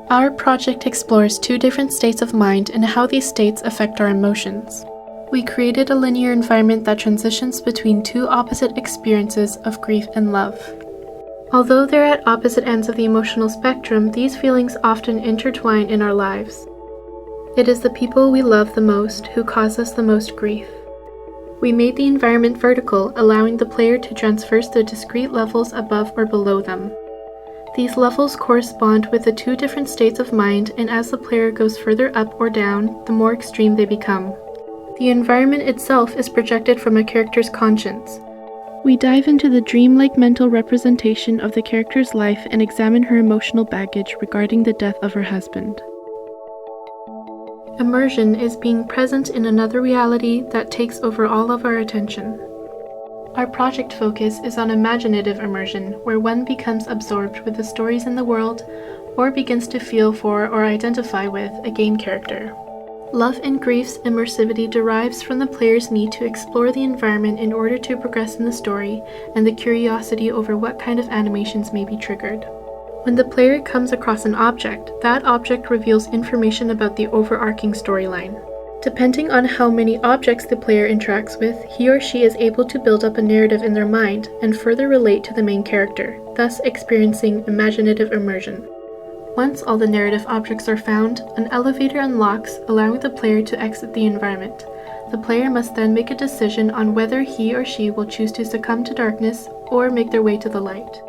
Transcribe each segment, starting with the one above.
Our project explores two different states of mind and how these states affect our emotions. We created a linear environment that transitions between two opposite experiences of grief and love. Although they're at opposite ends of the emotional spectrum, these feelings often intertwine in our lives. It is the people we love the most who cause us the most grief. We made the environment vertical, allowing the player to traverse the discrete levels above or below them. These levels correspond with the two different states of mind, and as the player goes further up or down, the more extreme they become. The environment itself is projected from a character's conscience. We dive into the dreamlike mental representation of the character's life and examine her emotional baggage regarding the death of her husband. Immersion is being present in another reality that takes over all of our attention. Our project focus is on imaginative immersion, where one becomes absorbed with the stories in the world or begins to feel for or identify with a game character. Love and Grief's immersivity derives from the player's need to explore the environment in order to progress in the story and the curiosity over what kind of animations may be triggered. When the player comes across an object, that object reveals information about the overarching storyline. Depending on how many objects the player interacts with, he or she is able to build up a narrative in their mind and further relate to the main character, thus experiencing imaginative immersion. Once all the narrative objects are found, an elevator unlocks, allowing the player to exit the environment. The player must then make a decision on whether he or she will choose to succumb to darkness or make their way to the light.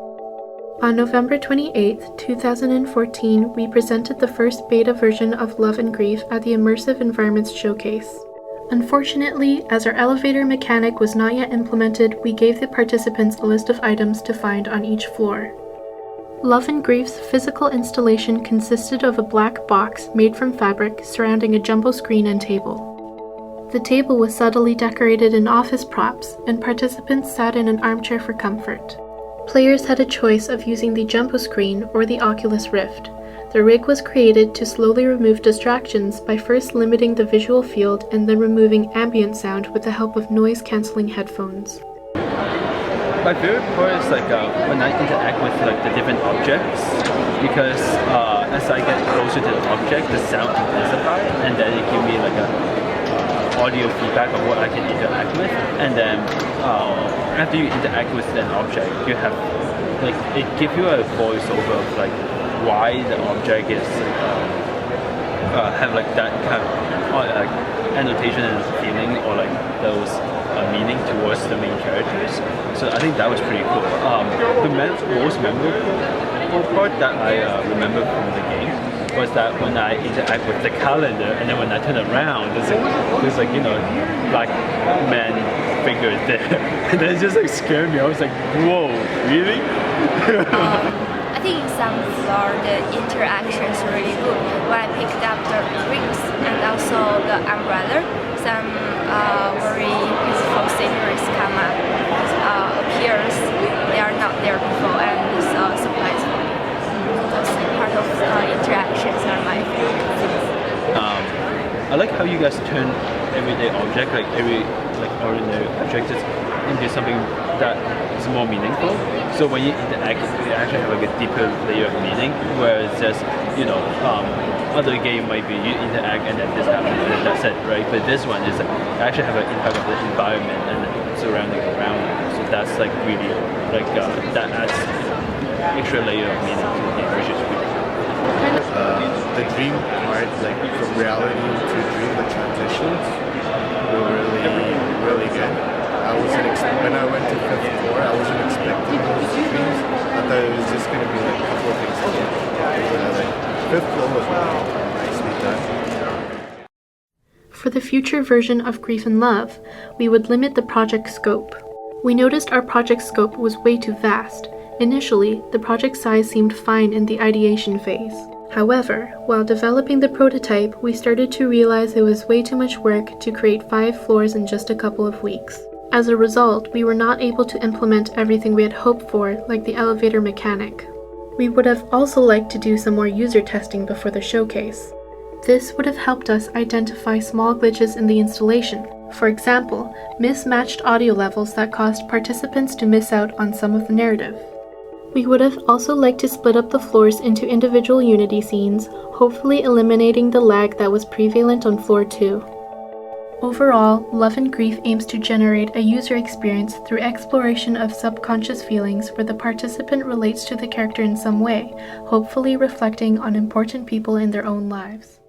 On November 28, 2014, we presented the first beta version of Love and Grief at the Immersive Environments Showcase. Unfortunately, as our elevator mechanic was not yet implemented, we gave the participants a list of items to find on each floor. Love and Grief's physical installation consisted of a black box made from fabric surrounding a jumbo screen and table. The table was subtly decorated in office props, and participants sat in an armchair for comfort. Players had a choice of using the jumbo screen or the Oculus Rift. The rig was created to slowly remove distractions by first limiting the visual field and then removing ambient sound with the help of noise-canceling headphones. My favorite part is when I interact with the different objects, because as I get closer to the object, the sound intensifies, and then it gives me a audio feedback of what I can interact with, and then after you interact with an object, you have it gives you a voiceover of why the object is have that kind of annotation and feeling, or those meaning towards the main characters. So I think that was pretty cool. The most memorable part that I remember from the game was that when I interact with the calendar, and then when I turn around, there's black man figure there, and then it just scared me. I was like, whoa, really? I think in some floor the interaction is really good. When I picked up the rings and also the umbrella, some very beautiful sceneries come up, appears they are not there before, and it's a surprise for me. Those part of interactions are my favorite things. I like how you guys turn everyday object, every ordinary object, into something that is more meaningful. So when you interact, you actually have a deeper layer of meaning, whereas just other game might be you interact and then this happens and that's it, right? But this one is actually have an impact of the environment and the surrounding around you. So that's really that adds extra layer of meaning to the game, which is really cool. The dream part, from reality to dream, the transitions were really good. When I went to 5th floor, I wasn't expecting those dreams. I thought it was just going to be a couple of things together. 5th floor was really nicely done. For the future version of Grief and Love, we would limit the project scope. We noticed our project scope was way too vast. Initially, the project size seemed fine in the ideation phase. However, while developing the prototype, we started to realize it was way too much work to create 5 floors in just a couple of weeks. As a result, we were not able to implement everything we had hoped for, like the elevator mechanic. We would have also liked to do some more user testing before the showcase. This would have helped us identify small glitches in the installation. For example, mismatched audio levels that caused participants to miss out on some of the narrative. We would have also liked to split up the floors into individual Unity scenes, hopefully eliminating the lag that was prevalent on floor 2. Overall, Love and Grief aims to generate a user experience through exploration of subconscious feelings where the participant relates to the character in some way, hopefully reflecting on important people in their own lives.